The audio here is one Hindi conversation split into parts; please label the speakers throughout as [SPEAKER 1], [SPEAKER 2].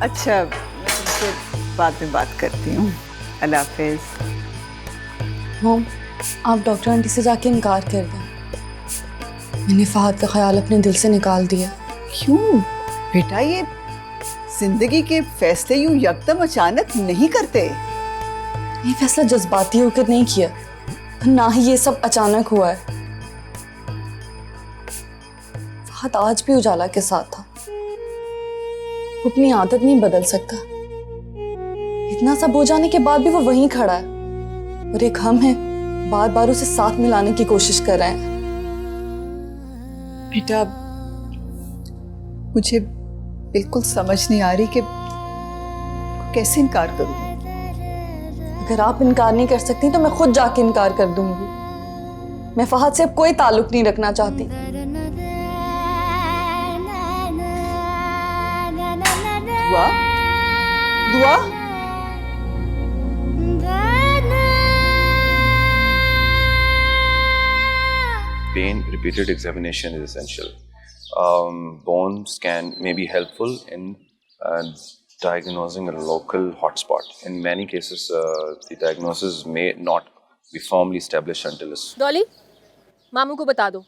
[SPEAKER 1] अच्छा, मैं तुमसे बाद में बात करती हूँ। अल्लाह हाफिज।
[SPEAKER 2] मॉम, आप डॉक्टर आंटी से जाके इनकार कर दें। मैंने फहद का ख्याल अपने दिल से निकाल दिया।
[SPEAKER 1] क्यों बेटा, ये जिंदगी के फैसले यूं यकदम अचानक नहीं करते।
[SPEAKER 2] ये फैसला जज्बाती होकर नहीं किया, ना ही ये सब अचानक हुआ है। फहद आज भी उजाला के साथ था। वो अपनी आदत नहीं बदल सकता। इतना सब हो जाने के बाद भी वो वहीं खड़ा है, और एक हम हैं बार बार उसे साथ मिलाने की कोशिश कर रहे हैं।
[SPEAKER 1] बेटा, मुझे बिल्कुल समझ नहीं आ रही कि कैसे इनकार करूं।
[SPEAKER 2] अगर आप इनकार नहीं कर सकती तो मैं खुद जाके इनकार कर दूंगी। मैं फहद से अब कोई ताल्लुक नहीं रखना चाहती।
[SPEAKER 1] दुआ, दुआ,
[SPEAKER 3] Pain repeated examination is essential. Bone scan may be helpful in diagnosing a local hotspot. In many cases, the diagnosis may not be firmly established until it's...
[SPEAKER 4] Dolly, मामू को बता दो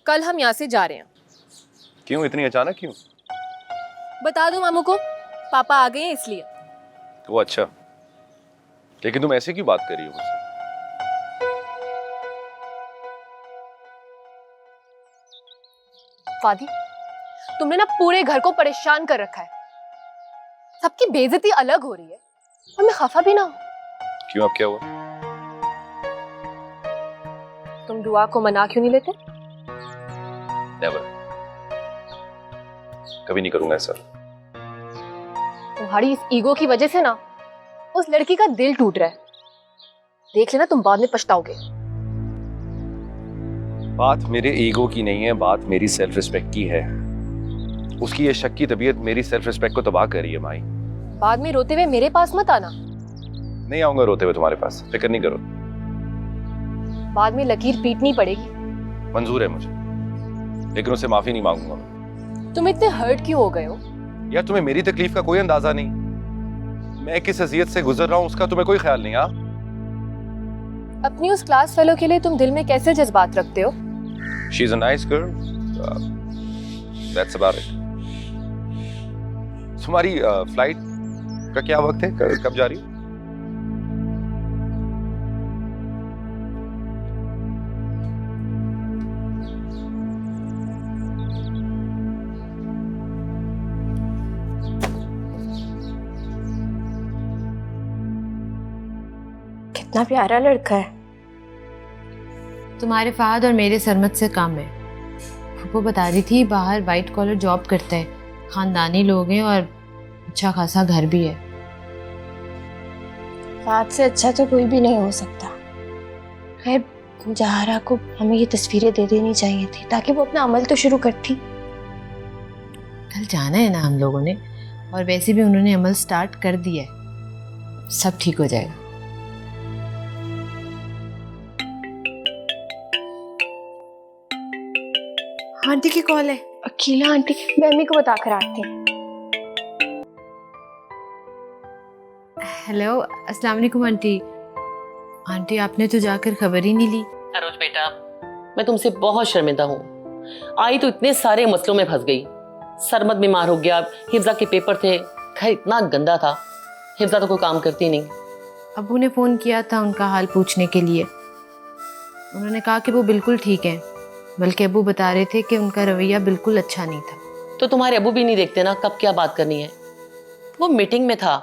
[SPEAKER 4] कल हम यहाँ से जा रहे हैं।
[SPEAKER 3] क्यों इतनी अचानक क्यों?
[SPEAKER 4] बता दो मामू को, पापा आ गए हैं इसलिए।
[SPEAKER 3] वो अच्छा, लेकिन तुम ऐसे क्यों बात कर रही हो मुझसे?
[SPEAKER 4] फादी, तुमने ना पूरे घर को परेशान कर रखा है। सबकी बेइज्जती अलग हो रही है और मैं खफा भी ना हूं।
[SPEAKER 3] क्यों, अब क्या हुआ?
[SPEAKER 4] तुम दुआ को मना क्यों नहीं लेते?
[SPEAKER 3] नेवर, कभी नहीं करूंगा ऐसा।
[SPEAKER 4] तुम्हारी इस ईगो की वजह से ना उस लड़की का दिल टूट रहा है। देख लेना, तुम बाद में पछताओगे।
[SPEAKER 3] बात मेरे ईगो की नहीं है, बात मेरी सेल्फ रिस्पेक्ट की है। उसकी ये शक की तबीयत मेरी सेल्फ रिस्पेक्ट को तबाह कर रही है माई।
[SPEAKER 4] बाद में रोते हुए मेरे पास मत आना।
[SPEAKER 3] नहीं आऊंगा रोते हुए तुम्हारे पास, फिक्र नहीं करो।
[SPEAKER 4] बाद में लकीर पीटनी पड़ेगी।
[SPEAKER 3] मंजूर है मुझे, लेकिन उससे माफी नहीं मांगूंगा मैं।
[SPEAKER 4] तुम इतने हर्ट क्यों हो गए हो?
[SPEAKER 3] यार, तुम्हें मेरी तकलीफ का कोई अंदाजा नहीं। मैं किस अजियत से गुजर रहा हूं उसका तुम्हें कोई ख्याल नहीं। हाँ,
[SPEAKER 4] अपनी उस क्लास फेलो के लिए तुम दिल में कैसे जज्बात रखते हो?
[SPEAKER 3] She is a nice girl, that's about it. तुम्हारी फ्लाइट का क्या वक्त है, कब जा रही हो?
[SPEAKER 4] कितना प्यारा लड़का है।
[SPEAKER 5] तुम्हारे फहद और मेरे सरमत से कम है। वो बता रही थी बाहर वाइट कॉलर जॉब करता है, खानदानी लोग हैं और अच्छा खासा घर भी है।
[SPEAKER 6] फहद से अच्छा तो कोई भी नहीं हो सकता। खैर, जहारा को हमें ये तस्वीरें दे देनी चाहिए थी ताकि वो अपना अमल तो शुरू करती।
[SPEAKER 5] कल जाना है ना हम लोगों ने, और वैसे भी उन्होंने अमल स्टार्ट कर दिया है। सब ठीक हो जाएगा। आंटी की कॉल है।
[SPEAKER 6] अकेला आंटी, मैं अम्मी को बता कर आती हूँ।
[SPEAKER 5] हेलो, अस्सलाम वालेकुम आंटी। आंटी, आपने तो जाकर खबर ही नहीं ली।
[SPEAKER 7] सरोज बेटा, मैं तुमसे बहुत शर्मिंदा हूँ। आई तो इतने सारे मसलों में फंस गई। सरमत बीमार हो गया, हिफ्जा के पेपर थे, घर इतना गंदा था। हिफ्जा तो कोई काम करती नहीं।
[SPEAKER 5] अबू ने फ़ोन किया था उनका हाल पूछने के लिए। उन्होंने कहा कि वो बिल्कुल ठीक हैं, बल्कि अबू बता रहे थे कि उनका रवैया बिल्कुल अच्छा नहीं था।
[SPEAKER 7] तो तुम्हारे अबू भी नहीं देखते ना कब क्या बात करनी है। वो मीटिंग में था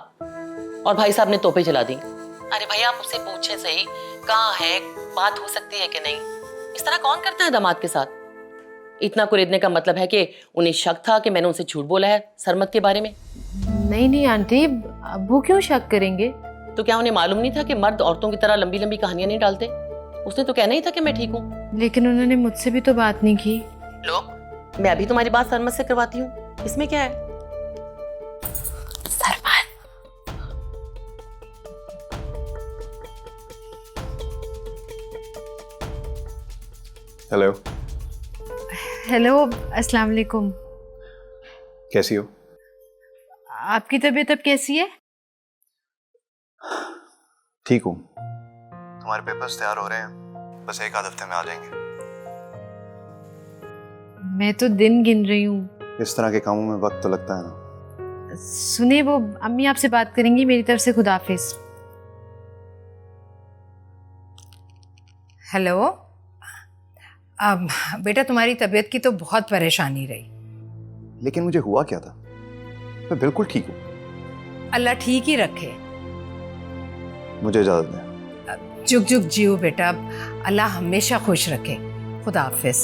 [SPEAKER 7] और भाई साहब ने तोपे चला दी। अरे भैया, आप उससे पूछे सही कहाँ है, बात हो सकती है कि नहीं। इस तरह कौन करता है दामाद के साथ? इतना कुरेदने का मतलब है कि उन्हें शक था कि मैंने उनसे झूठ बोला है सरमत के बारे में।
[SPEAKER 5] नहीं नहीं आंटी, अबू क्यों शक करेंगे?
[SPEAKER 7] तो क्या उन्हें मालूम नहीं था कि मर्द औरतों की तरह लंबी लंबी कहानियां नहीं डालते? उसने तो कहना ही था कि मैं ठीक हूँ।
[SPEAKER 5] लेकिन उन्होंने मुझसे भी तो बात नहीं की।
[SPEAKER 7] लो, मैं अभी तुम्हारी बात सरमत से करवाती हूँ, इसमें क्या है? सरमत,
[SPEAKER 3] हेलो।
[SPEAKER 5] हेलो, अस्सलाम वालेकुम।
[SPEAKER 3] कैसी हो?
[SPEAKER 5] आपकी तबीयत अब कैसी है?
[SPEAKER 8] ठीक हूँ। तुम्हारे पेपर्स तैयार हो रहे हैं, बस एक आध हफ्ते में आ जाएंगे।
[SPEAKER 5] मैं तो दिन गिन रही हूँ।
[SPEAKER 8] इस तरह के कामों में वक्त तो लगता है ना।
[SPEAKER 5] सुनिए, वो अम्मी आपसे बात करेंगी। मेरी तरफ से खुदा हाफिज।
[SPEAKER 9] हेलो। अब बेटा, तुम्हारी तबीयत की तो बहुत परेशानी रही।
[SPEAKER 8] लेकिन मुझे हुआ क्या था? मैं बिल्कुल ठीक हूँ।
[SPEAKER 9] अल्लाह ठीक ही रखे।
[SPEAKER 8] मुझे इजाजत दें।
[SPEAKER 9] जुग जुग जियो बेटा, अल्लाह हमेशा खुश रखे। खुदा हाफिज।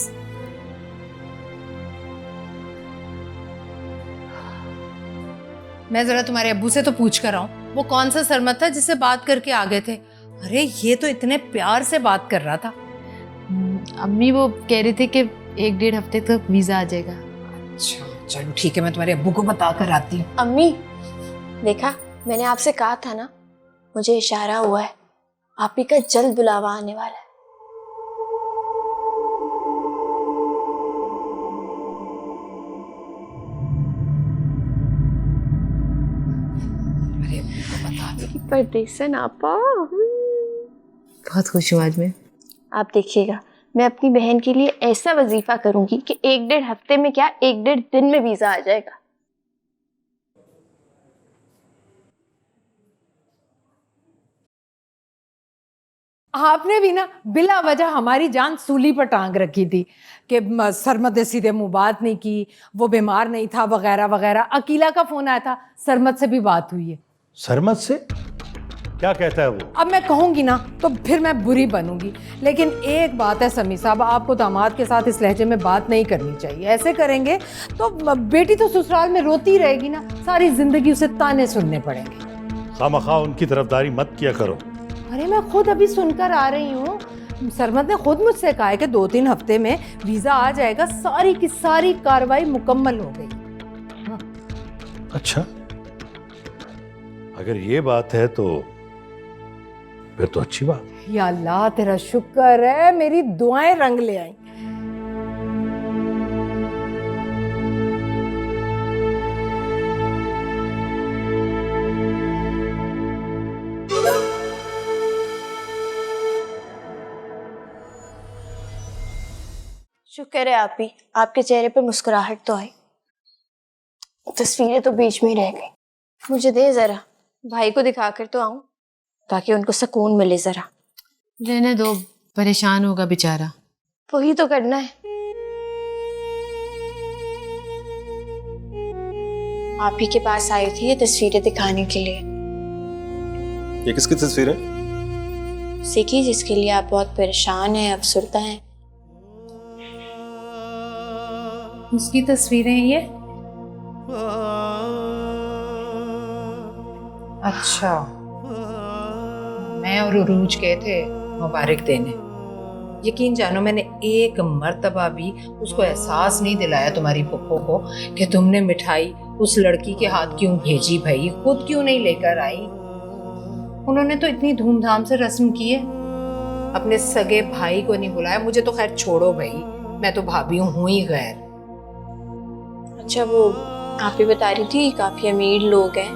[SPEAKER 9] मैं जरा तुम्हारे अब्बू से तो पूछ कर आऊं, वो कौन सा सरमत था जिससे बात करके आ गए थे? अरे ये तो इतने प्यार से बात कर रहा था।
[SPEAKER 5] अम्मी वो कह रहे थे कि 1-1.5 हफ्ते तक वीजा आ जाएगा।
[SPEAKER 9] अच्छा चलो ठीक है, मैं तुम्हारे अब्बू को बता कर आती हूँ।
[SPEAKER 6] अम्मी, देखा मैंने आपसे कहा था ना, मुझे इशारा हुआ है, आप ही का जल्द बुलावा आने वाला है।
[SPEAKER 9] अरे बता दो।
[SPEAKER 6] परदेसन आपा।
[SPEAKER 5] बहुत खुश हूँ आज मैं।
[SPEAKER 6] आप देखिएगा, मैं अपनी बहन के लिए ऐसा वजीफा करूंगी कि 1-1.5 हफ्ते में क्या 1-1.5 दिन में वीजा आ जाएगा।
[SPEAKER 9] आपने भी ना बिला वजह हमारी जान सूली पर टांग रखी थी कि सरमत ने सीधे मुंह बात नहीं की, वो बीमार नहीं था वगैरह वगैरह। अकीला का फोन आया था, सरमत से भी बात हुई है।
[SPEAKER 10] सरमत से? क्या कहता है वो?
[SPEAKER 9] अब मैं कहूंगी ना तो फिर मैं बुरी बनूंगी, लेकिन एक बात है समी साहब, आपको दामाद के साथ इस लहजे में बात नहीं करनी चाहिए। ऐसे करेंगे तो बेटी तो ससुराल में रोती रहेगी ना, सारी जिंदगी उसे ताने सुनने पड़ेंगे।
[SPEAKER 10] खामखा उनकी तरफदारी मत किया करो।
[SPEAKER 9] अरे मैं खुद अभी सुनकर आ रही हूँ, सरमत ने खुद मुझसे कहा है कि 2-3 हफ्ते में वीजा आ जाएगा। सारी की सारी कार्रवाई मुकम्मल हो गई। हाँ।
[SPEAKER 10] अच्छा, अगर ये बात है तो फिर तो अच्छी बात।
[SPEAKER 9] या अल्लाह तेरा शुक्र है, मेरी दुआएं रंग ले आई।
[SPEAKER 6] शुक्र है आप ही, आपके चेहरे पर मुस्कुराहट तो आई। तस्वीरें तो बीच में ही रह गई। मुझे दे जरा, भाई को दिखाकर तो आऊं ताकि उनको सुकून मिले। जरा
[SPEAKER 5] रहने दो, परेशान होगा बेचारा।
[SPEAKER 6] वही तो करना है। आप ही के पास आई थी ये तस्वीरें दिखाने के लिए।
[SPEAKER 8] ये किसकी तस्वीर है?
[SPEAKER 6] सीखी, जिसके लिए आप बहुत परेशान हैं, अफसरदा हैं।
[SPEAKER 9] उसकी तस्वीरें ये? अच्छा, मैं और उरूज गए थे मुबारक देने। यकीन जानो मैंने एक मर्तबा भी उसको एहसास नहीं दिलाया तुम्हारी पुप्पो को कि तुमने मिठाई उस लड़की के हाथ क्यों भेजी भाई, खुद क्यों नहीं लेकर आई। उन्होंने तो इतनी धूमधाम से रस्म की है, अपने सगे भाई को नहीं बुलाया। मुझे तो खैर छोड़ो भाई, मैं तो भाभी हूँ ही गैर।
[SPEAKER 6] अच्छा, वो आप ही बता रही थी काफी अमीर लोग हैं,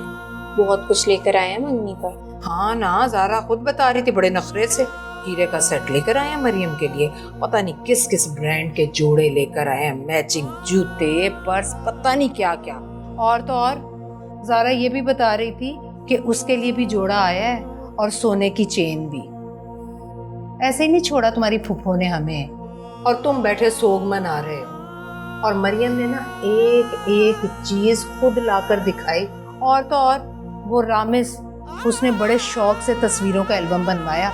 [SPEAKER 6] बहुत कुछ लेकर आए हैं मंगनी पर।
[SPEAKER 9] हाँ ना, ज़ारा खुद बता रही थी, बड़े नखरे से हीरे का सेट लेकर आए हैं मरियम के लिए। पता नहीं किस किस ब्रांड के जोड़े लेकर आए हैं, मैचिंग जूते, पर्स, पता नहीं क्या क्या। और तो और ज़ारा ये भी बता रही थी कि उसके लिए भी जोड़ा आया है और सोने की चेन भी। ऐसे ही नहीं छोड़ा तुम्हारी फुफ्फो ने हमें, और तुम बैठे सोग मना रहे हो। और मरियम ने ना एक एक चीज खुद लाकर दिखाई। और तो और वो रामिस, उसने बड़े शौक से तस्वीरों का एल्बम बनवाया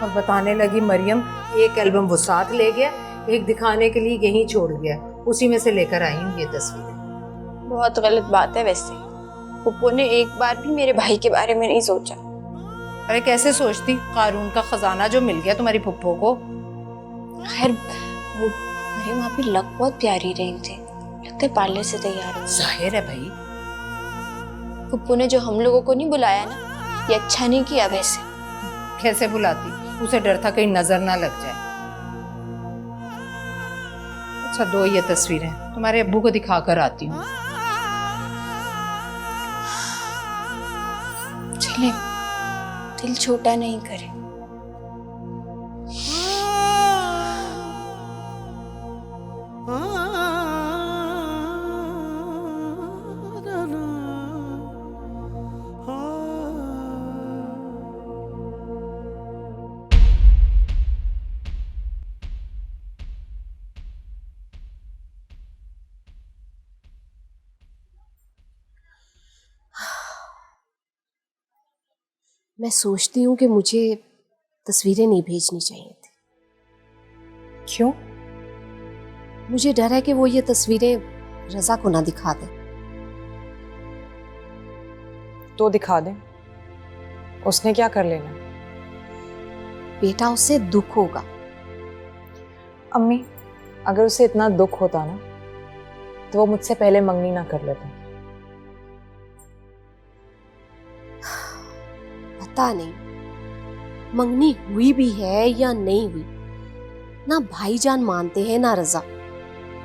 [SPEAKER 9] और बताने लगी मरियम, एक एल्बम वो साथ ले गया, एक दिखाने के लिए यहीं छोड़ गया, उसी में से लेकर आई हूँ ये तस्वीरें।
[SPEAKER 6] बहुत गलत बात है वैसे। पुप्पो ने एक बार भी मेरे भाई के बारे में नहीं सोचा।
[SPEAKER 9] अरे कैसे सोचती, कारून का खजाना जो मिल गया तुम्हारी पुप्पो को।
[SPEAKER 6] खैर वो मरियम आप ही लग बहुत प्यारी रही थी, लगता है पार्लर से तैयार हो।
[SPEAKER 9] जाहिर है भाई,
[SPEAKER 6] पुप्पो ने जो हम लोगों को नहीं बुलाया ना, ये अच्छा नहीं किया वैसे।
[SPEAKER 9] कैसे बुलाती, उसे डर था कहीं नजर ना लग जाए। अच्छा दो ये तस्वीरें तुम्हारे अब्बू को दिखा कर आती हूँ।
[SPEAKER 6] ले, दिल छोटा नहीं करे।
[SPEAKER 4] मैं सोचती हूँ कि मुझे तस्वीरें नहीं भेजनी चाहिए थी।
[SPEAKER 9] क्यों?
[SPEAKER 4] मुझे डर है कि वो ये तस्वीरें रजा को ना दिखा दे।
[SPEAKER 9] तो दिखा दे, उसने क्या कर लेना?
[SPEAKER 4] बेटा, उससे दुख होगा।
[SPEAKER 9] अम्मी, अगर उसे इतना दुख होता ना तो वो मुझसे पहले मंगनी ना कर लेता।
[SPEAKER 4] पता नहीं मंगनी हुई भी है या नहीं हुई, ना भाईजान मानते हैं ना रजा।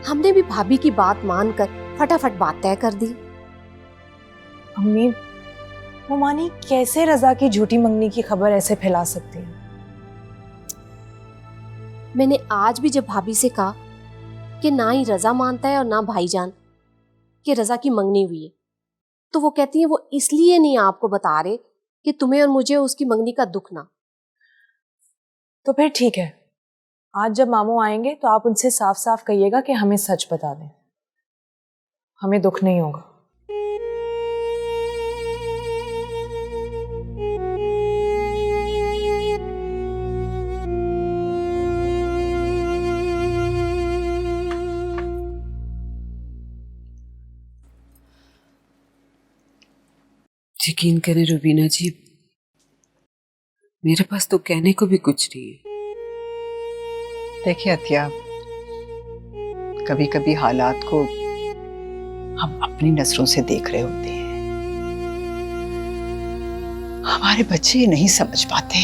[SPEAKER 4] हमने भी भाभी की बात मानकर फटाफट बात तय कर दी।
[SPEAKER 9] अम्मी, वो मानी कैसे रजा की झूठी मंगनी की खबर ऐसे फैला सकती है?
[SPEAKER 4] मैंने आज भी जब भाभी से कहा कि ना ही रजा मानता है और ना भाईजान कि रजा की मंगनी हुई है, तो वो कहती है वो इसलिए नहीं आपको बता रहे कि तुम्हें और मुझे उसकी मंगनी का दुख ना।
[SPEAKER 9] तो फिर ठीक है, आज जब मामू आएंगे तो आप उनसे साफ साफ कहिएगा कि हमें सच बता दें, हमें दुख नहीं होगा।
[SPEAKER 11] यकीन करें रुबीना जी, मेरे पास तो कहने को भी कुछ नहीं है।
[SPEAKER 1] देखिए अतिया, कभी कभी हालात को हम अपनी नजरों से देख रहे होते हैं, हमारे बच्चे ये नहीं समझ पाते।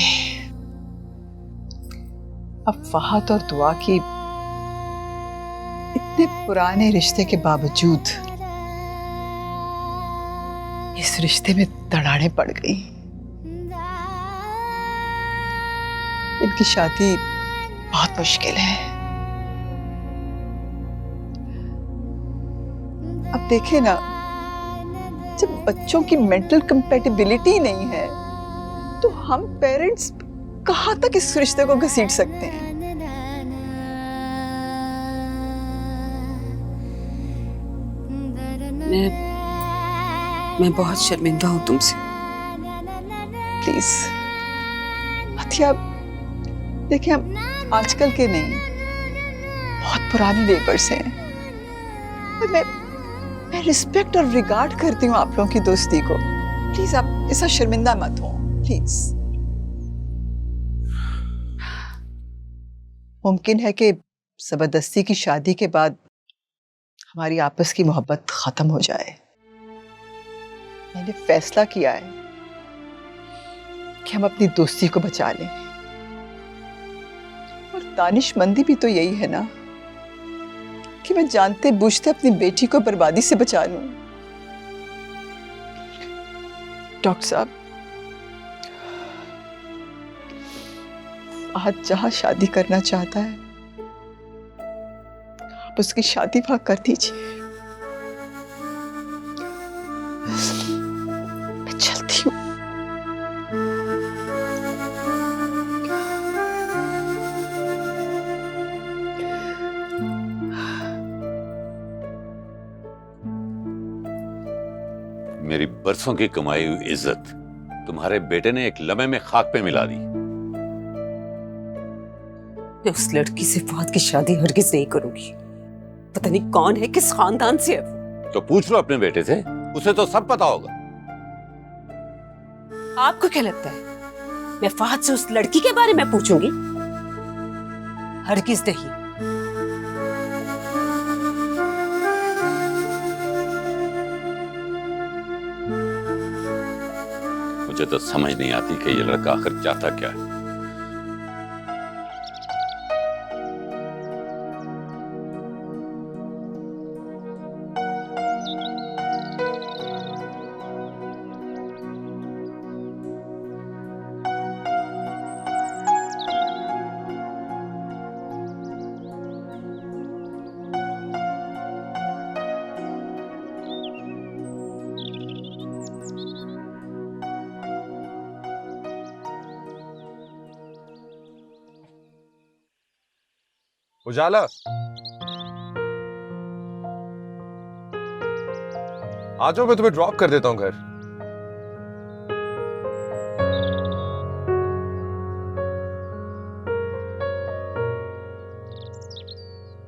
[SPEAKER 1] अब फहद और दुआ की इतने पुराने रिश्ते के बावजूद इस रिश्ते में दरारें पड़ गई। इनकी शादी बहुत मुश्किल है। अब देखें ना, जब बच्चों की मेंटल कंपैटिबिलिटी नहीं है तो हम पेरेंट्स कहां तक इस रिश्ते को घसीट सकते हैं?
[SPEAKER 11] मैं बहुत शर्मिंदा हूं तुमसे।
[SPEAKER 1] प्लीज अतिया, देखिए हम आजकल के नहीं, बहुत पुराने नेबर्स हैं। मैं रिस्पेक्ट और रिगार्ड करती हूँ आप लोगों की दोस्ती को। प्लीज आप ऐसा शर्मिंदा मत हो, प्लीज। मुमकिन है कि जबरदस्ती की शादी के बाद हमारी आपस की मोहब्बत खत्म हो जाए। मैंने फैसला किया है कि हम अपनी दोस्ती को बचा लें, और दानिशमंदी भी तो यही है ना कि मैं जानते बूझते अपनी बेटी को बर्बादी से बचा लूं। डॉक्टर साहब, आज जहां शादी करना चाहता है आप उसकी शादी वहां कर दीजिए। मैं चलती हूँ।
[SPEAKER 10] मेरी बरसों की कमाई हुई इज्जत तुम्हारे बेटे ने एक लम्हे में खाक पे मिला दी।
[SPEAKER 11] मैं उस लड़की से फहद की शादी हरगिज नहीं करूंगी। पता नहीं कौन है, किस खानदान से है वो।
[SPEAKER 10] तो पूछ लो अपने बेटे से, उसे तो सब पता होगा।
[SPEAKER 11] आपको क्या लगता है मैं फहद से उस लड़की के बारे में पूछूंगी? हरगिज नहीं।
[SPEAKER 10] मुझे तो समझ नहीं आती कि ये लड़का आखिर चाहता क्या है।
[SPEAKER 3] उजाला, आ जाओ, मैं तुम्हें ड्रॉप कर देता हूं घर।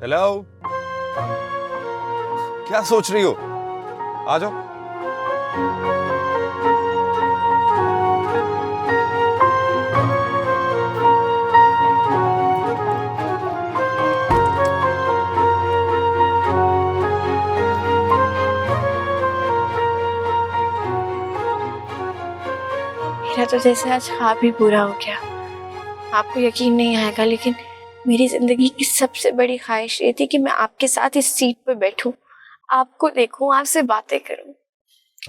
[SPEAKER 3] हेलो, क्या सोच रही हो? आ जाओ।
[SPEAKER 6] मेरा तो जैसे आज ख्वाब ही पूरा हो गया। आपको यकीन नहीं आएगा, लेकिन मेरी जिंदगी की सबसे बड़ी ख्वाहिश ये थी कि मैं आपके साथ इस सीट पे बैठूं, आपको देखूं, आपसे बातें करूं।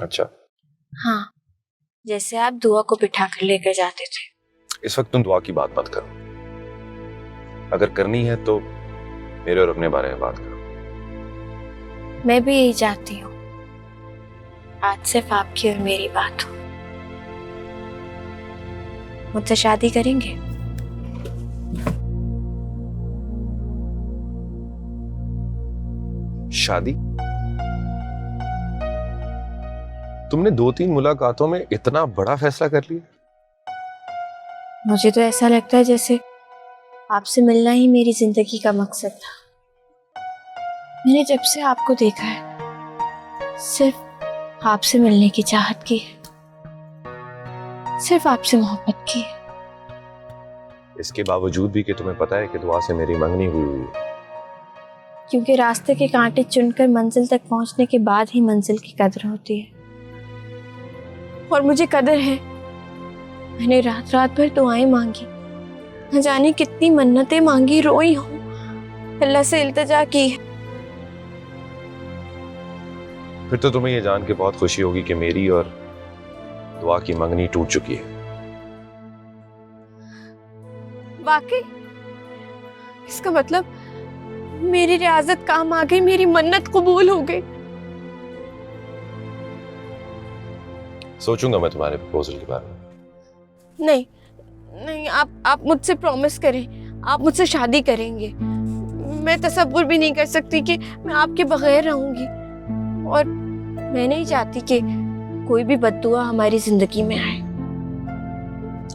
[SPEAKER 3] अच्छा।
[SPEAKER 6] हाँ, जैसे आप दुआ को बिठा कर लेकर जाते थे।
[SPEAKER 3] इस वक्त तुम दुआ की बात मत करो। अगर करनी है तो मेरे और अपने बारे में बात करो।
[SPEAKER 6] मैं भी यही चाहती हूँ, आज सिर्फ आपकी और मेरी बात हो। मुझसे शादी करेंगे?
[SPEAKER 3] शादी? तुमने 2-3 मुलाकातों में इतना बड़ा फैसला कर लिया?
[SPEAKER 6] मुझे तो ऐसा लगता है जैसे आपसे मिलना ही मेरी जिंदगी का मकसद था। मैंने जब से आपको देखा है सिर्फ आपसे मिलने की चाहत की है, सिर्फ आपसे मोहब्बत की है।
[SPEAKER 3] इसके बावजूद भी कि तुम्हें पता है कि दुआ से मेरी मंगनी हुई है।
[SPEAKER 6] क्योंकि रास्ते के कांटे चुनकर मंजिल तक पहुंचने के बाद ही मंजिल की कदर होती है, और मुझे कदर है। मैंने रात रात भर दुआएं मांगी, न जाने कितनी मन्नतें मांगी, रोई हूं, अल्लाह से इल्तिजा की।
[SPEAKER 3] फिर तो तुम्हें यह जान के बहुत खुशी होगी कि मेरी और दुआ की मंगनी टूट चुकी है।
[SPEAKER 6] वाकई? इसका मतलब मेरी रियाजत काम आ गई, मेरी मन्नत कबूल हो गई।
[SPEAKER 3] सोचूंगा मैं तुम्हारे प्रपोजल के बारे में।
[SPEAKER 6] नहीं नहीं, आप मुझसे प्रॉमिस करें, आप मुझसे शादी करेंगे। मैं तसव्वुर भी नहीं कर सकती कि मैं आपके बगैर रहूंगी, और मैं नहीं चाहती कि कोई भी बद्दुआ हमारी जिंदगी में आए।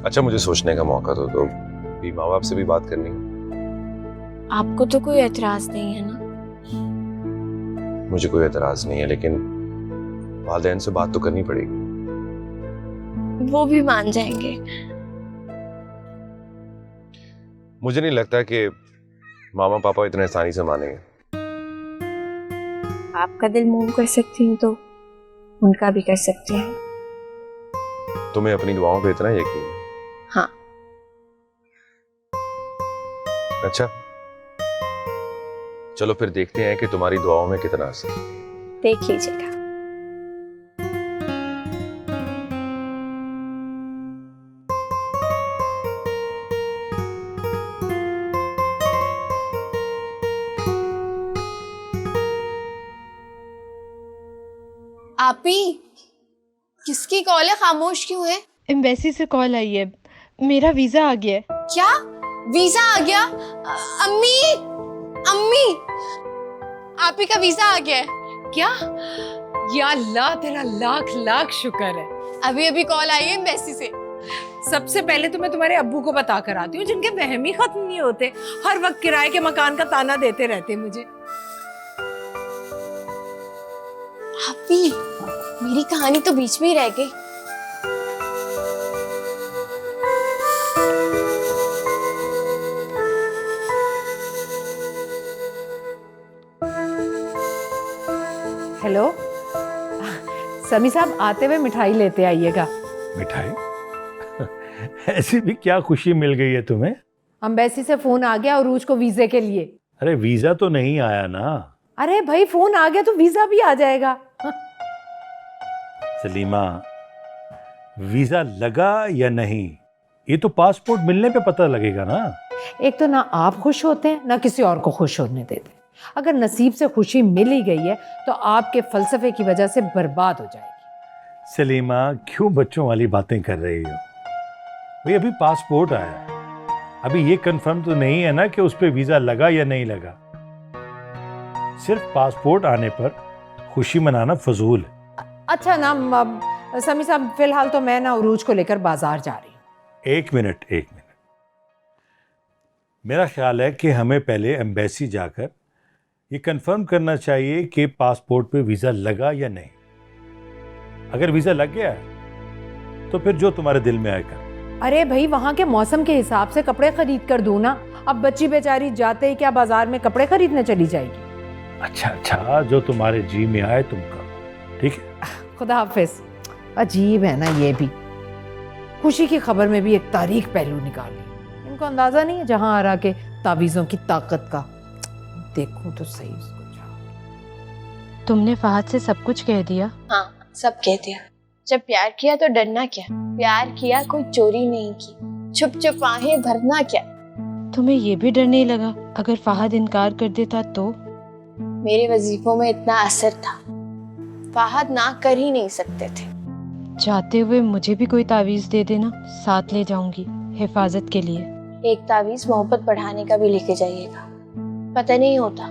[SPEAKER 3] अच्छा, मुझे सोचने का मौका दो भी माँ बाप से भी बात करनी है।
[SPEAKER 6] आपको तो कोई एतराज नहीं है ना?
[SPEAKER 3] मुझे कोई एतराज नहीं है, लेकिन वालिदैन से बात तो करनी पड़ेगी।
[SPEAKER 6] वो भी मान जाएंगे।
[SPEAKER 3] मुझे नहीं लगता कि मामा पापा इतने आसानी से मानेंगे।
[SPEAKER 6] आपका दिल मूव कर सकती हूँ तो उनका भी कर सकते हैं।
[SPEAKER 3] तुम्हें अपनी दुआओं पे इतना यकीन है?
[SPEAKER 6] हाँ।
[SPEAKER 3] अच्छा, चलो फिर देखते हैं कि तुम्हारी दुआओं में कितना असर।
[SPEAKER 6] देख लीजिएगा।
[SPEAKER 2] आपी, किसकी कॉल है? खामोश क्यों है?
[SPEAKER 5] एम्बेसी से कॉल आई है, मेरा वीजा आ गया है।
[SPEAKER 2] क्या वीजा आ गया? अम्मी, अम्मी, आपी का वीजा आ गया है।
[SPEAKER 9] क्या? या अल्लाह, तेरा लाख लाख शुक्र है।
[SPEAKER 2] अभी अभी कॉल आई है एम्बेसी से।
[SPEAKER 9] सबसे पहले तो मैं तुम्हारे अब्बू को बता कर आती हूँ, जिनके वहम ही खत्म नहीं होते, हर वक्त किराए के मकान का ताना देते रहते मुझे।
[SPEAKER 2] आपी, मेरी कहानी तो बीच में ही रह गई।
[SPEAKER 9] हेलो, समी साहब आते हुए मिठाई लेते आइएगा।
[SPEAKER 12] मिठाई? ऐसी भी क्या खुशी मिल गई है तुम्हें?
[SPEAKER 9] अम्बेसी से फोन आ गया अरूज को वीजे के लिए।
[SPEAKER 12] अरे वीजा तो नहीं आया ना।
[SPEAKER 9] अरे भाई, फोन आ गया तो वीजा भी आ जाएगा।
[SPEAKER 12] सलीमा, वीजा लगा या नहीं ये तो पासपोर्ट मिलने पे पता लगेगा ना।
[SPEAKER 9] एक तो ना आप खुश होते हैं, ना किसी और को खुश होने देते। अगर नसीब से खुशी मिल ही गई है तो आपके फलसफे की वजह से बर्बाद हो जाएगी।
[SPEAKER 12] सलीमा, क्यों बच्चों वाली बातें कर रही हो? भाई अभी पासपोर्ट आया है, अभी ये कंफर्म तो नहीं है ना कि उस पे वीजा लगा या नहीं लगा। सिर्फ पासपोर्ट आने पर खुशी मनाना फजूल है।
[SPEAKER 9] अच्छा ना समी साहब, फिलहाल तो मैं ना उरूज को लेकर बाजार जा रही हूँ।
[SPEAKER 12] एक मिनट। मेरा ख्याल है कि हमें पहले एम्बेसी जाकर ये कंफर्म करना चाहिए कि पासपोर्ट पे वीजा लगा या नहीं। अगर वीजा लग गया है तो फिर जो तुम्हारे दिल में आएगा।
[SPEAKER 9] अरे भाई, वहाँ के मौसम के हिसाब से कपड़े खरीद कर दूं ना। अब बच्ची बेचारी जाते ही क्या बाजार में कपड़े खरीदने चली जाएगी।
[SPEAKER 12] अच्छा, जो तुम्हारे जी में आए तुम करो, ठीक है?
[SPEAKER 9] खुदा हाफिज। अजीब है ना ये भी, खुशी की खबर में भी एक तारीख पहलू निकाल ली। इनको अंदाजा नहीं है जहां आ रहा के तावीज़ों की ताकत का। देखूं तो सही उसको।
[SPEAKER 5] तुमने फहद से सब कुछ कह दिया?
[SPEAKER 6] हाँ, सब कह दिया। जब प्यार किया तो डरना क्या, प्यार किया कोई चोरी नहीं की, छुप छुप आहें भरना क्या।
[SPEAKER 5] तुम्हें ये भी डर नहीं लगा अगर फहद इनकार कर देता तो?
[SPEAKER 6] मेरे वजीफों में इतना असर था, फहद ना कर ही नहीं सकते थे।
[SPEAKER 5] जाते हुए मुझे भी कोई तावीज दे देना, साथ ले जाऊंगी हिफाजत के लिए।
[SPEAKER 6] एक तावीज मोहब्बत बढ़ाने का भी लेके जाइएगा। पता नहीं होता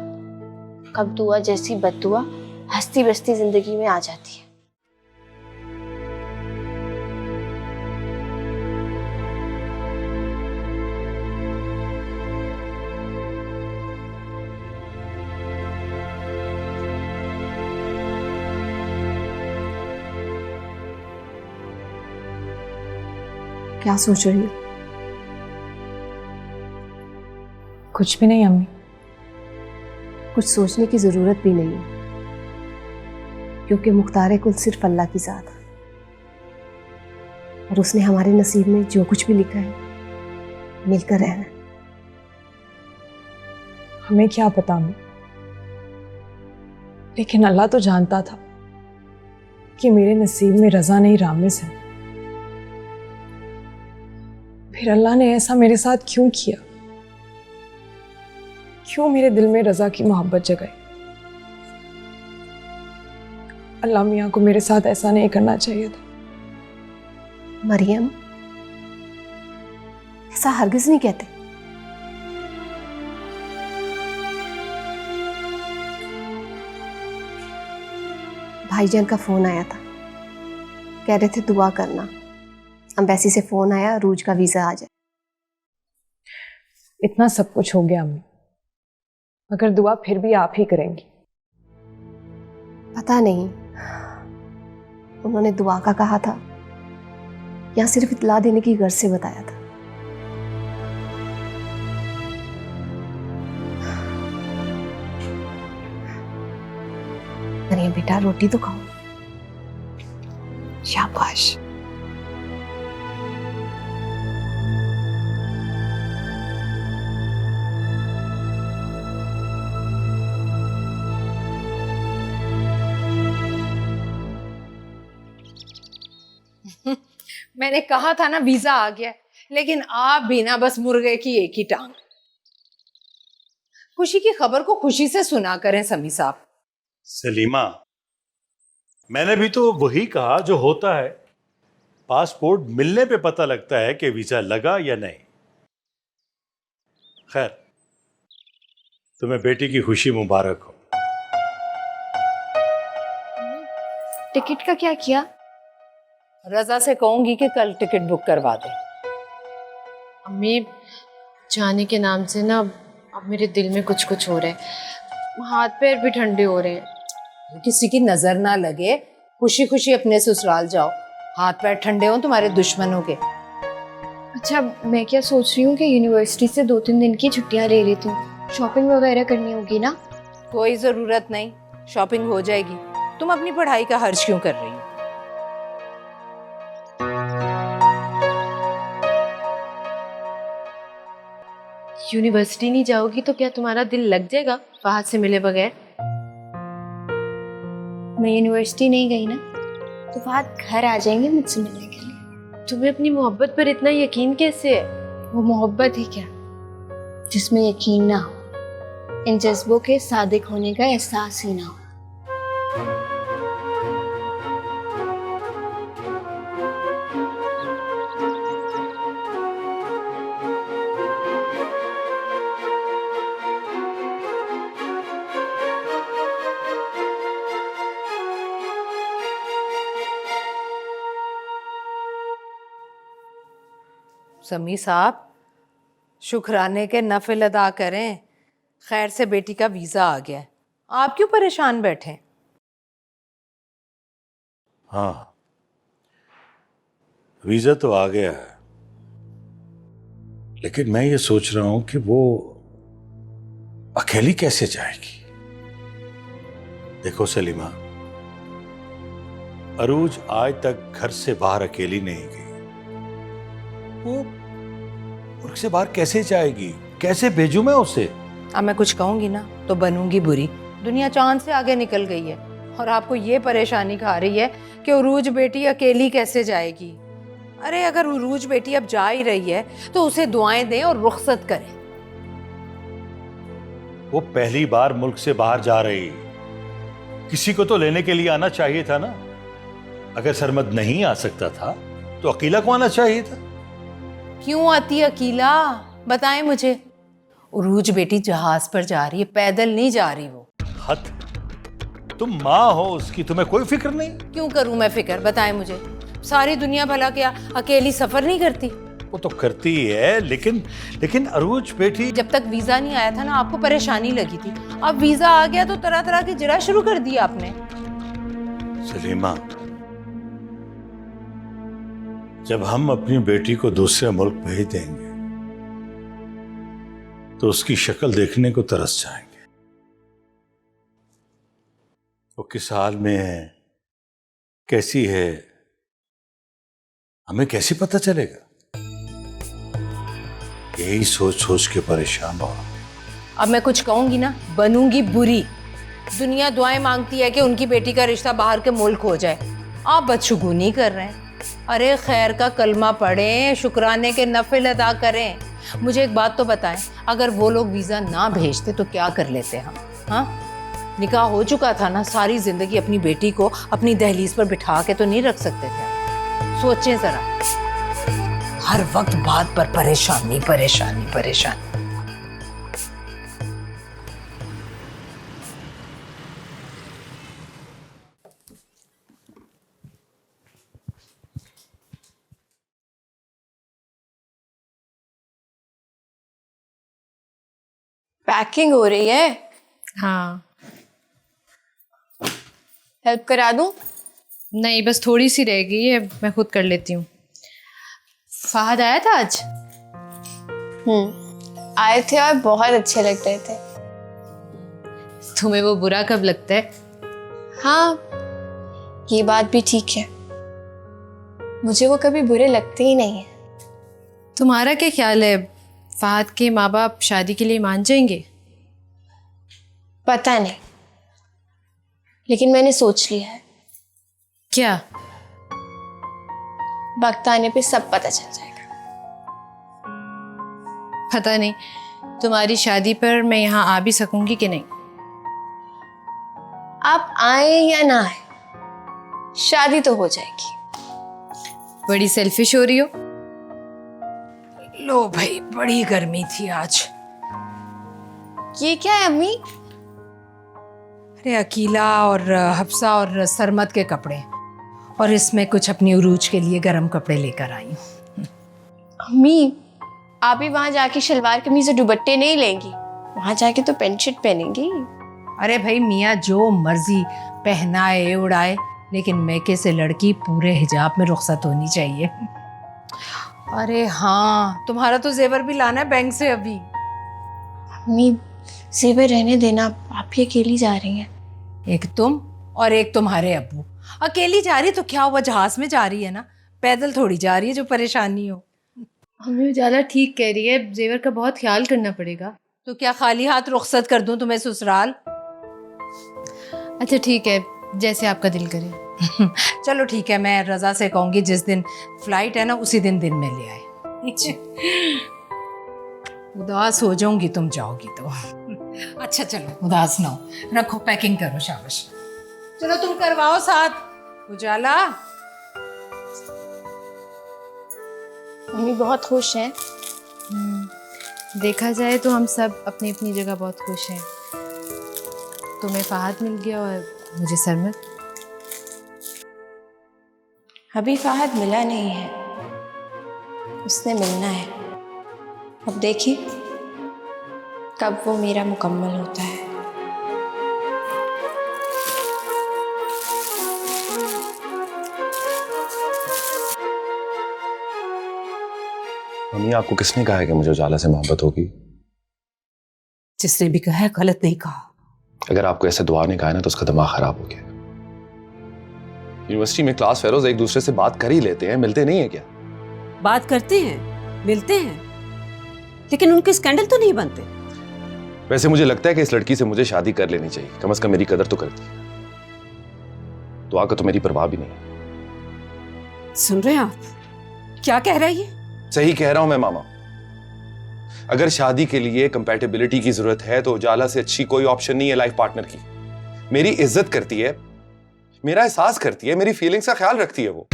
[SPEAKER 6] कब दुआ जैसी बद्दुआ हंसती बसती जिंदगी में आ जाती है।
[SPEAKER 4] क्या सोच रही हो?
[SPEAKER 9] कुछ भी नहीं अम्मी।
[SPEAKER 4] कुछ सोचने की जरूरत भी नहीं है, क्योंकि मुख्तार कुल सिर्फ अल्लाह की जात है और उसने हमारे नसीब में जो कुछ भी लिखा है मिलकर रहना।
[SPEAKER 13] हमें क्या पता अम्मी, लेकिन अल्लाह तो जानता था कि मेरे नसीब में रजा नहीं रामिस है। फिर अल्लाह ने ऐसा मेरे साथ क्यों किया? क्यों मेरे दिल में रजा की मोहब्बत जगाई? अल्लाह मियाँ को मेरे साथ ऐसा नहीं करना चाहिए था।
[SPEAKER 4] मरियम, ऐसा हरगिज नहीं कहते। भाईजान का फोन आया था, कह रहे थे दुआ करना। एम्बेसी से फोन आया, रूज का वीजा आ जाए।
[SPEAKER 13] इतना सब कुछ हो गया अम्मी, मगर दुआ फिर भी आप ही करेंगी।
[SPEAKER 4] पता नहीं उन्होंने दुआ का कहा था या सिर्फ इत्तला देने की गर्ज से बताया था। अरे बेटा, रोटी तो खाओ। शाबाश।
[SPEAKER 9] मैंने कहा था ना वीजा आ गया, लेकिन आप भी ना बस मुर्गे की एक ही टांग। खुशी की खबर को खुशी से सुना करें समी साहब।
[SPEAKER 12] सलीमा, मैंने भी तो वही कहा जो होता है। पासपोर्ट मिलने पे पता लगता है कि वीजा लगा या नहीं। खैर, तुम्हें बेटी की खुशी मुबारक हो।
[SPEAKER 6] टिकट का क्या किया?
[SPEAKER 9] रजा से कहूंगी कि कल टिकट बुक करवा दे।
[SPEAKER 5] अम्मी, जाने के नाम से ना अब मेरे दिल में कुछ कुछ हो रहा है, हाथ पैर भी ठंडे हो रहे हैं।
[SPEAKER 9] किसी की नजर ना लगे, खुशी खुशी अपने ससुराल जाओ। हाथ पैर ठंडे हो तुम्हारे दुश्मनों के।
[SPEAKER 6] अच्छा, मैं क्या सोच रही हूँ कि यूनिवर्सिटी से 2-3 दिन की छुट्टियां ले लेती हूँ। शॉपिंग वगैरह करनी होगी ना?
[SPEAKER 9] कोई जरूरत नहीं, शॉपिंग हो जाएगी। तुम अपनी पढ़ाई का हर्ज क्यों कर रही हो?
[SPEAKER 5] यूनिवर्सिटी नहीं जाओगी तो क्या तुम्हारा दिल लग जाएगा फहद से मिले बगैर?
[SPEAKER 6] मैं यूनिवर्सिटी नहीं गई ना तो फहद घर आ जाएंगे मुझसे मिलने के लिए।
[SPEAKER 5] तुम्हें अपनी मोहब्बत पर इतना यकीन कैसे है?
[SPEAKER 6] वो मोहब्बत ही क्या जिसमें यकीन ना हो, इन जज्बों के सादिक होने का एहसास ही ना हो।
[SPEAKER 9] समी साहब, शुक्राने के नफिल अदा करें, खैर से बेटी का वीज़ा आ गया है। आप क्यों परेशान बैठे?
[SPEAKER 12] हाँ, वीजा तो आ गया है, लेकिन मैं ये सोच रहा हूं कि वो अकेली कैसे जाएगी। देखो सलीमा, अरूज आज तक घर से बाहर अकेली नहीं गई। वो मुल्क से बाहर कैसे जाएगी? कैसे भेजूं मैं उसे?
[SPEAKER 9] अब मैं कुछ कहूंगी ना तो बनूंगी बुरी। दुनिया चांद से आगे निकल गई है और आपको ये परेशानी खा रही है कि उरूज बेटी अकेली कैसे जाएगी। अरे अगर उरूज बेटी अब जा ही रही है तो उसे दुआएं दें और रुखसत करें।
[SPEAKER 12] वो पहली बार मुल्क से बाहर जा रही, किसी को तो लेने के लिए आना चाहिए था ना। अगर सरमद नहीं आ सकता था तो अकीला को आना चाहिए था।
[SPEAKER 9] क्यों आती अकीला, बताएं मुझे। उरूज बेटी जहाज पर जा रही है, पैदल नहीं जा रही वो।
[SPEAKER 12] हद, तुम माँ हो उसकी, तुम्हें कोई फिक्र नहीं?
[SPEAKER 9] क्यों करूं मैं फिक्र, बताएं मुझे। सारी दुनिया भला क्या अकेली सफर नहीं करती?
[SPEAKER 12] वो तो करती है, लेकिन अरूज बेटी।
[SPEAKER 9] जब तक वीजा नहीं आया था ना आपको परेशानी लगी थी, अब वीजा आ गया तो तरह तरह की जरा शुरू कर दी आपने।
[SPEAKER 12] सलीमा, जब हम अपनी बेटी को दूसरे मुल्क भेज देंगे तो उसकी शक्ल देखने को तरस जाएंगे। वो किस हाल में है, कैसी है, हमें कैसे पता चलेगा? यही सोच सोच के परेशान हो।
[SPEAKER 9] अब मैं कुछ कहूंगी ना बनूंगी बुरी। दुनिया दुआएं मांगती है कि उनकी बेटी का रिश्ता बाहर के मुल्क हो जाए, आप बदशुगुनी कर रहे हैं। अरे खैर का कलमा पढ़ें, शुक्राने के नफिल अदा करें। मुझे एक बात तो बताएं, अगर वो लोग वीज़ा ना भेजते तो क्या कर लेते हम? हाँ, निकाह हो चुका था ना, सारी जिंदगी अपनी बेटी को अपनी दहलीज पर बिठा के तो नहीं रख सकते थे। सोचें जरा, हर वक्त बात पर परेशानी परेशानी परेशानी।
[SPEAKER 6] पैकिंग हो रही है।
[SPEAKER 5] हाँ।
[SPEAKER 6] हेल्प करा दूं?
[SPEAKER 5] नहीं, बस थोड़ी सी रह गई है, मैं खुद कर लेती हूँ। फहद आया था आज?
[SPEAKER 6] आए थे और बहुत अच्छे लग रहे थे।
[SPEAKER 5] तुम्हें वो बुरा कब लगता है?
[SPEAKER 6] हाँ, ये बात भी ठीक है, मुझे वो कभी बुरे लगते ही नहीं है।
[SPEAKER 5] तुम्हारा क्या ख्याल है, फहद के माँ बाप शादी के लिए मान जाएंगे?
[SPEAKER 6] पता नहीं, लेकिन मैंने सोच लिया है।
[SPEAKER 5] क्या?
[SPEAKER 6] वक्त आने पे सब पता चल जाएगा।
[SPEAKER 5] पता नहीं, तुम्हारी शादी पर मैं यहाँ आ भी सकूंगी कि नहीं।
[SPEAKER 6] आप आए या ना आए, शादी तो हो जाएगी।
[SPEAKER 5] बड़ी सेल्फिश हो रही हो।
[SPEAKER 9] लो भाई, बड़ी गर्मी थी आज।
[SPEAKER 6] ये क्या है अम्मी?
[SPEAKER 9] अरे अकीला और हफ्सा और सरमद के कपड़े, और इसमें कुछ अपनी उरूज के लिए गर्म कपड़े लेकर आई हूँ।
[SPEAKER 6] अम्मी, आप ही वहां जाके शलवार कमीज और दुपट्टे नहीं लेंगी, वहां जाके तो पेंट शर्ट पहनेंगी।
[SPEAKER 9] अरे भाई मियाँ जो मर्जी पहनाए उड़ाए, लेकिन मैके से लड़की पूरे हिजाब में रुखसत होनी चाहिए। अरे हाँ, तुम्हारा तो जेवर भी लाना है बैंक से अभी।
[SPEAKER 6] अम्मी, जेवर रहने देना, आप ही अकेली जा रही हैं।
[SPEAKER 9] एक तुम और एक तुम्हारे अब्बू। अकेली जा रही तो क्या हुआ, जहाज में जा रही है ना, पैदल थोड़ी जा रही है जो परेशानी हो।
[SPEAKER 5] हमें उजाला ठीक कह रही है, जेवर का बहुत ख्याल करना पड़ेगा।
[SPEAKER 9] तो क्या खाली हाथ रुखसत कर दूं तुम्हें ससुराल?
[SPEAKER 5] अच्छा ठीक है, जैसे आपका दिल करे।
[SPEAKER 9] चलो ठीक है, मैं रजा से कहूंगी जिस दिन फ्लाइट है ना उसी दिन में ले आए। उदास हो जाऊंगी तुम जाओगी तो। अच्छा चलो, उदास ना हो, रखो पैकिंग करो, शाबाश। चलो तुम करवाओ साथ उजाला।
[SPEAKER 6] मम्मी बहुत खुश हैं।
[SPEAKER 5] देखा जाए तो हम सब अपनी अपनी जगह बहुत खुश हैं। तुम्हें फहद मिल गया और मुझे सरमद।
[SPEAKER 6] अभी फहद मिला नहीं है, उसने मिलना है। अब देखिए कब वो मेरा मुकम्मल होता है।
[SPEAKER 3] मम्मी, आपको किसने कहा है कि मुझे उजाला से मोहब्बत होगी?
[SPEAKER 11] जिसने भी कहा है गलत नहीं कहा।
[SPEAKER 3] अगर आपको ऐसे दुआ ने कहा है ना तो उसका दिमाग खराब हो गया। यूनिवर्सिटी में क्लास फेलोज एक दूसरे से बात कर ही लेते हैं, मिलते नहीं है क्या?
[SPEAKER 11] बात करते हैं, मिलते हैं, लेकिन उनके स्कैंडल तो नहीं बनते।
[SPEAKER 3] वैसे मुझे लगता है कि इस लड़की से मुझे शादी कर लेनी चाहिए, कम से कम मेरी कदर तो करती है। दुआ का तो मेरी परवाह भी नहीं है।
[SPEAKER 11] सुन रहे हैं आप क्या कह रहा है ये?
[SPEAKER 3] सही कह रहा हूं मैं मामा। अगर शादी के लिए कंपैटिबिलिटी की जरूरत है तो उजाला से अच्छी कोई ऑप्शन नहीं है लाइफ पार्टनर की। मेरी इज्जत करती है, मेरा एहसास करती है, मेरी फीलिंग्स का ख्याल रखती है वो।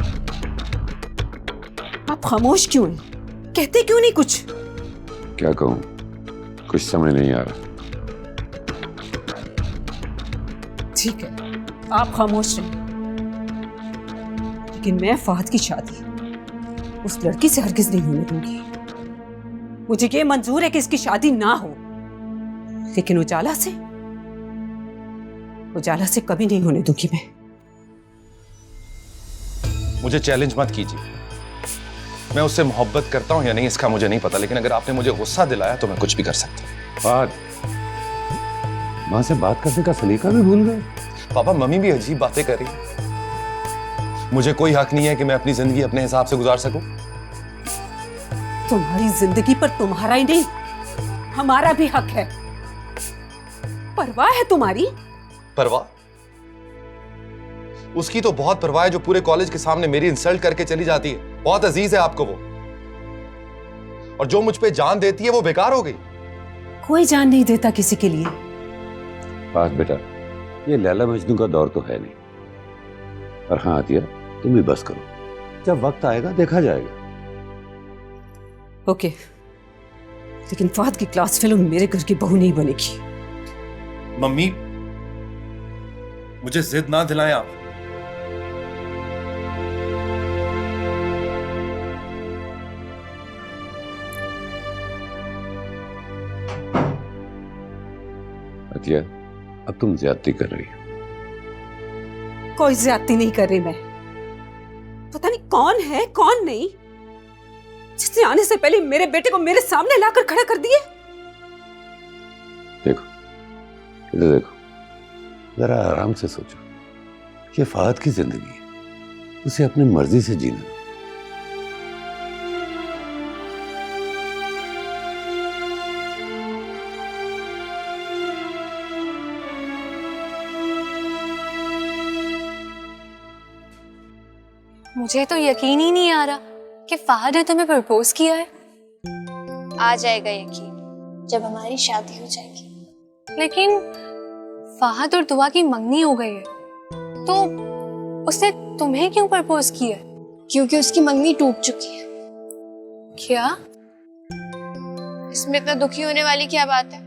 [SPEAKER 11] आप खामोश क्यों हैं? कहते क्यों नहीं कुछ?
[SPEAKER 10] क्या कहूं, कुछ समझ नहीं आ रहा।
[SPEAKER 11] ठीक है, आप खामोश रहें, लेकिन मैं फहद की शादी उस लड़की से हरगिज नहीं होने दूंगी। मुझे ये मंजूर है कि इसकी शादी ना हो, लेकिन उजाला से कभी नहीं होने दूंगी मैं।
[SPEAKER 3] मुझे चैलेंज मत कीजिए। मैं उससे मोहब्बत करता हूं या नहीं इसका मुझे नहीं पता, लेकिन अगर आपने मुझे गुस्सा दिलाया तो मैं कुछ भी कर सकता हूं।
[SPEAKER 10] फहद, मां से बात करने का सलीका भी भूल गए?
[SPEAKER 3] पापा, मम्मी भी अजीब बातें कर रही है। मुझे कोई हक नहीं है कि मैं अपनी जिंदगी अपने हिसाब से गुजार सकूं?
[SPEAKER 11] तुम्हारी जिंदगी पर तुम्हारा ही नहीं, हमारा भी हक है। परवाह है तुम्हारी?
[SPEAKER 3] परवाह? उसकी तो बहुत परवाह है जो पूरे कॉलेज के सामने मेरी इंसल्ट करके चली जाती है। बहुत अजीज है आपको वो, और जो मुझ पे जान देती है वो बेकार हो गई।
[SPEAKER 11] कोई जान नहीं देता किसी के लिए।
[SPEAKER 10] फहद बेटा, ये लैला मजनू का दौर तो है नहीं। और हाँ आतिया, तुम भी बस करो, जब वक्त आएगा देखा जाएगा।
[SPEAKER 11] ओके, लेकिन फहद की क्लास फेलो मेरे घर की बहू नहीं बनेगी।
[SPEAKER 3] मम्मी, मुझे जिद ना दिलाएं आप।
[SPEAKER 10] आतिया, अब तुम ज्यादती कर रही हो।
[SPEAKER 11] कोई ज्यादती नहीं कर रही मैं। पता नहीं कौन है कौन नहीं, जिसने आने से पहले मेरे बेटे को मेरे सामने लाकर खड़ा कर दिए।
[SPEAKER 10] देखो, इधर देखो, जरा आराम से सोचो। ये फहद की जिंदगी है, उसे अपनी मर्जी से जीना।
[SPEAKER 2] मुझे तो यकीन ही नहीं आ रहा कि फहद ने तुम्हें प्रपोज किया है।
[SPEAKER 6] आ जाएगा यकीन जब हमारी शादी हो जाएगी।
[SPEAKER 2] लेकिन फहद और दुआ की मंगनी हो गई है, तो उसने तुम्हें क्यों प्रपोज किया?
[SPEAKER 6] क्योंकि उसकी मंगनी टूट चुकी है।
[SPEAKER 2] क्या?
[SPEAKER 6] इसमें इतना दुखी होने वाली क्या बात है?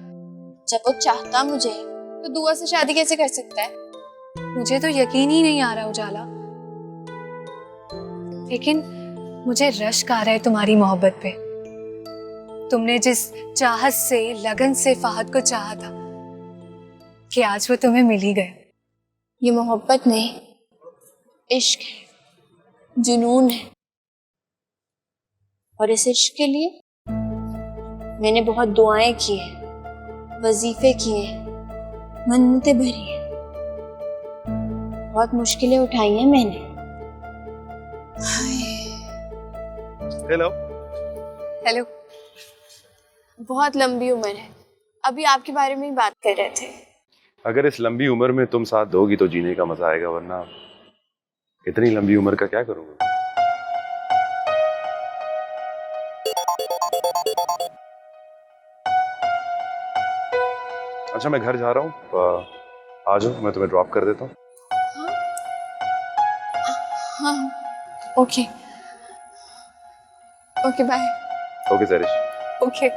[SPEAKER 6] जब वो चाहता मुझे तो दुआ से शादी कैसे कर सकता है?
[SPEAKER 2] मुझे तो यकीन ही नहीं आ रहा उजाला, लेकिन मुझे रश्क आ रहा है तुम्हारी मोहब्बत पे। तुमने जिस चाहत से, लगन से फहद को चाहा था कि आज वो तुम्हें मिल ही गए।
[SPEAKER 6] ये मोहब्बत नहीं, इश्क है, जुनून है। और इस इश्क के लिए मैंने बहुत दुआएं की हैं, वजीफे किए हैं, मन्नतें भरी हैं, बहुत मुश्किलें उठाई हैं मैंने।
[SPEAKER 3] हेलो।
[SPEAKER 6] हेलो। बहुत लंबी उम्र है, अभी आपके बारे में ही बात कर रहे थे।
[SPEAKER 3] अगर इस लंबी उम्र में तुम साथ दोगी तो जीने का मजा आएगा, वरना इतनी लंबी उम्र का क्या करूंगा। अच्छा, मैं घर जा रहा हूँ, आ जाओ, मैं तुम्हें ड्रॉप कर देता हूँ।
[SPEAKER 6] हाँ, ओके ओके, बाय।
[SPEAKER 3] ओके सरिश।
[SPEAKER 6] ओके।